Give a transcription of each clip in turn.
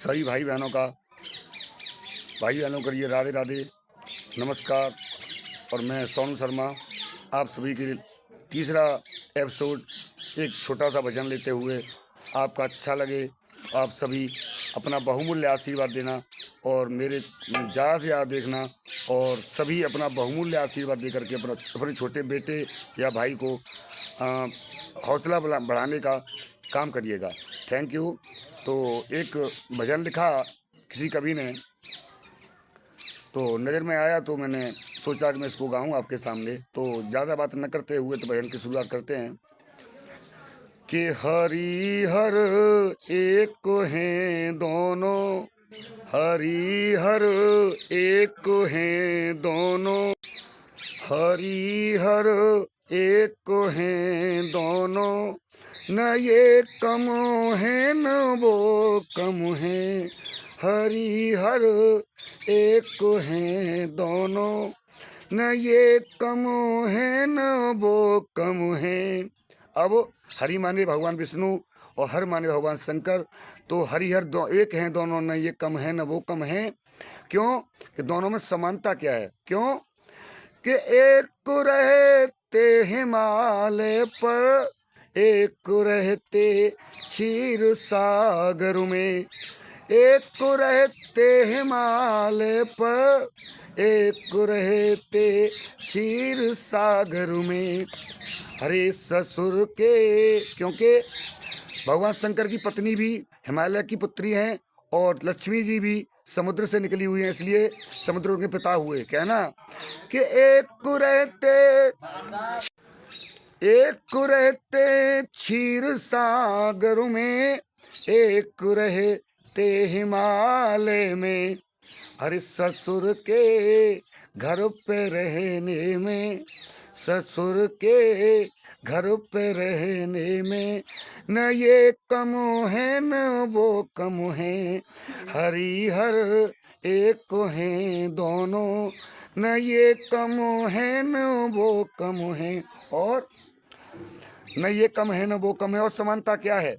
सभी भाई बहनों को ये राधे राधे, नमस्कार। और मैं सोनू शर्मा आप सभी के लिए तीसरा एपिसोड एक छोटा सा भजन लेते हुए आपका अच्छा लगे, आप सभी अपना बहुमूल्य आशीर्वाद देना और मेरे ज़्यादा से ज़्यादा देखना और सभी अपना बहुमूल्य आशीर्वाद दे करके अपने छोटे बेटे या भाई को हौसला बढ़ाने का काम करिएगा। Thank you. तो एक भजन लिखा किसी कवि ने, तो नज़र में आया तो मैंने सोचा कि मैं इसको गाऊं आपके सामने। तो ज़्यादा बात न करते हुए तो भजन की शुरुआत करते हैं कि हरि हर एक हैं दोनों, हरि हर एक हैं दोनों, हरि हर एक हैं दोनों, न ये कम है न वो कम है, हरि हर एक हैं दोनों, न ये कम है न वो कम है। अब हरि माने भगवान विष्णु और हर माने भगवान शंकर, तो हरिहर दो एक हैं दोनों, न ये कम है न वो कम है। क्यों कि दोनों में समानता क्या है? क्यों कि एक रहते हिमालय पर, एक रहते क्षीर सागर में, एक रहते हिमालय पर, एक रहते क्षीर सागर में। हरे ससुर के, क्योंकि भगवान शंकर की पत्नी भी हिमालय की पुत्री हैं और लक्ष्मी जी भी समुद्र से निकली हुई हैं, इसलिए समुद्र के पिता हुए। कहना कि एक रहते क्षीर सागर में, एक रहते हिमालय में। अरे ससुर के घर पे रहने में, ससुर के घर पे रहने में, न ये कम है न वो कम है, हरि हर एक हैं दोनों, न ये कम है न वो कम है। और न ये कम है न वो कम है। और समानता क्या है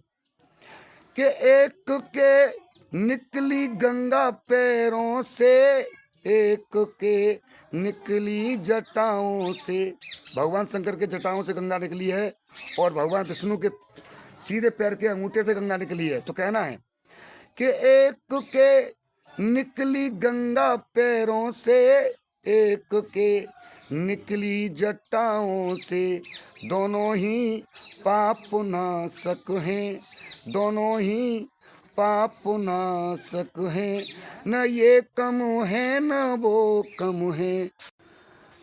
कि एक के निकली गंगा पैरों से, एक के निकली जटाओं से। भगवान शंकर के जटाओं से गंगा निकली है और भगवान विष्णु के सीधे पैर के अंगूठे से गंगा निकली है। तो कहना है कि एक के निकली गंगा पैरों से, एक के निकली जटाओं से, दोनों ही पाप नाशक हैं, दोनों ही पाप नाशक हैं, न ये कम है न वो कम है,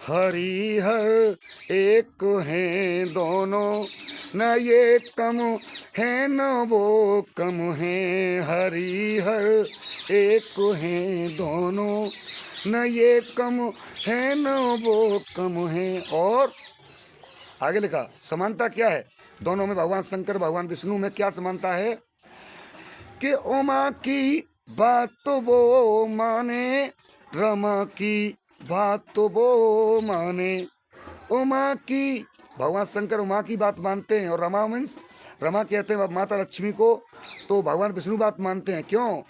हरि हर एक हैं दोनों, न ये कम है न वो कम है, हरि हर एक हैं दोनों, न ये कम है न वो कम है। और आगे लिखा समानता क्या है दोनों में, भगवान शंकर भगवान विष्णु में क्या समानता है कि उमा की बात तो वो माने, रमा की बात तो वो माने। उमा की, भगवान शंकर उमा की बात मानते हैं और रमा मीन्स रमा कहते हैं माता लक्ष्मी को, तो भगवान विष्णु बात मानते हैं। क्यों?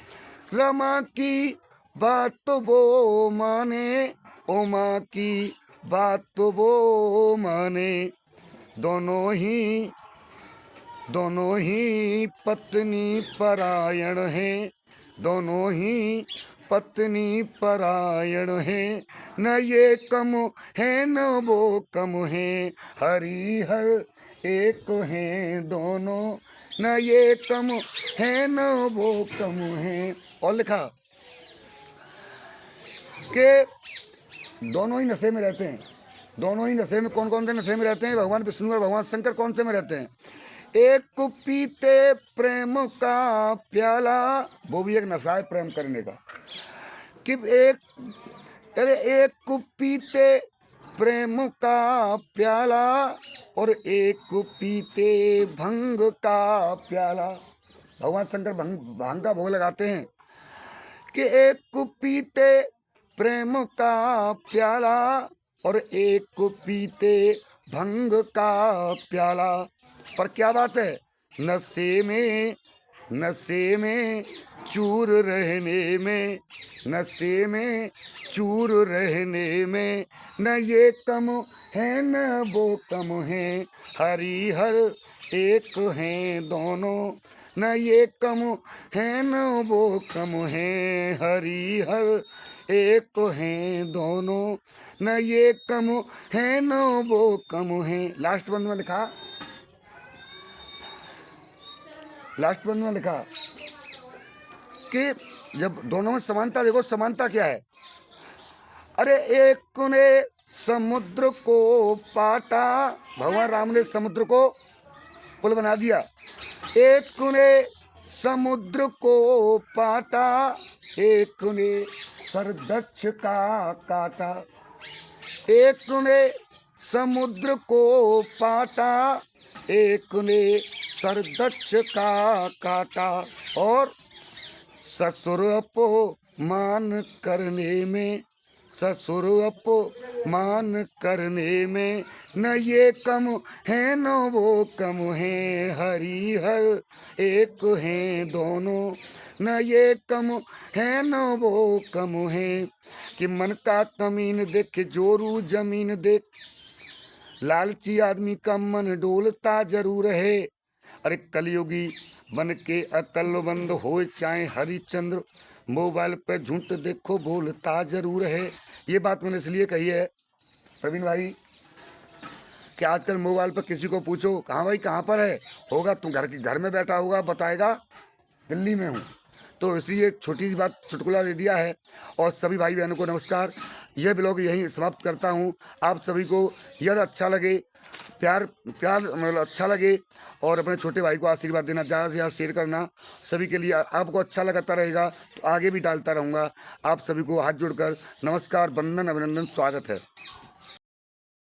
रमा की बात तो वो माने, उमा की बात तो वो माने, दोनों ही पत्नी परायण हैं, दोनों ही पत्नी परायण हैं, न ये कम है न वो कम है, हरि हर एक हैं दोनों, न ये कम है न वो कम है। और लिखा कि दोनों ही नशे में रहते हैं, दोनों ही नशे में। कौन कौन से नशे में रहते हैं? भगवान विष्णु और भगवान शंकर कौन से में रहते हैं? एक पीते प्रेम का प्याला, वो भी एक नशा है प्रेम करने का। कि एक पीते प्रेम का प्याला और एक पीते भंग का प्याला। भगवान शंकर भांग का भोग लगाते हैं कि एक पीते प्रेम का प्याला और एक पीते भंग का प्याला। पर क्या बात है? नशे में चूर रहने में, नशे में चूर रहने में। न ये कम है न वो कम है, हरि हर एक हैं दोनों। न ये कम है न वो कम है, हरि हर एक हैं दोनों। न ये कम है न वो कम है। लास्ट बंद में लिखा, लास्ट बंद में लिखा कि जब दोनों में समानता देखो, समानता क्या है। अरे एक ने समुद्र को पाटा, भगवान राम ने समुद्र को पुल बना दिया। एक ने समुद्र को पाटा, एक ने सरदक्ष का काटा। एक ने समुद्र को पाटा, एक ने सरदक्ष का काटा। और ससुर अपमान करने में, ससुर अपमान करने में। न ये कम है न वो कम है, हरि हर एक हैं दोनों। न ये कम है न वो कम है। कि मन का कमीन देख जोरू जमीन देख, लालची आदमी का मन डोलता जरूर है। अरे कलयुगी बन के अकलमंद हो चाहे हरिचंद्र, मोबाइल पे झूठ देखो बोलता जरूर है। ये बात मैंने इसलिए कही है प्रवीण भाई कि आजकल मोबाइल पर किसी को पूछो कहाँ भाई कहाँ पर है, होगा तुम घर में बैठा होगा, बताएगा दिल्ली में हूँ। तो इसलिए छोटी सी बात चुटकुला दे दिया है। और सभी भाई बहनों को नमस्कार। यह ब्लॉग यहीं समाप्त करता हूँ। आप सभी को यदि अच्छा लगे, प्यार मतलब अच्छा लगे, और अपने छोटे भाई को आशीर्वाद देना, ज़्यादा से ज़्यादा शेयर करना सभी के लिए। आपको अच्छा लगता रहेगा तो आगे भी डालता रहूँगा। आप सभी को हाथ जोड़कर नमस्कार, वंदन, अभिनंदन, स्वागत है।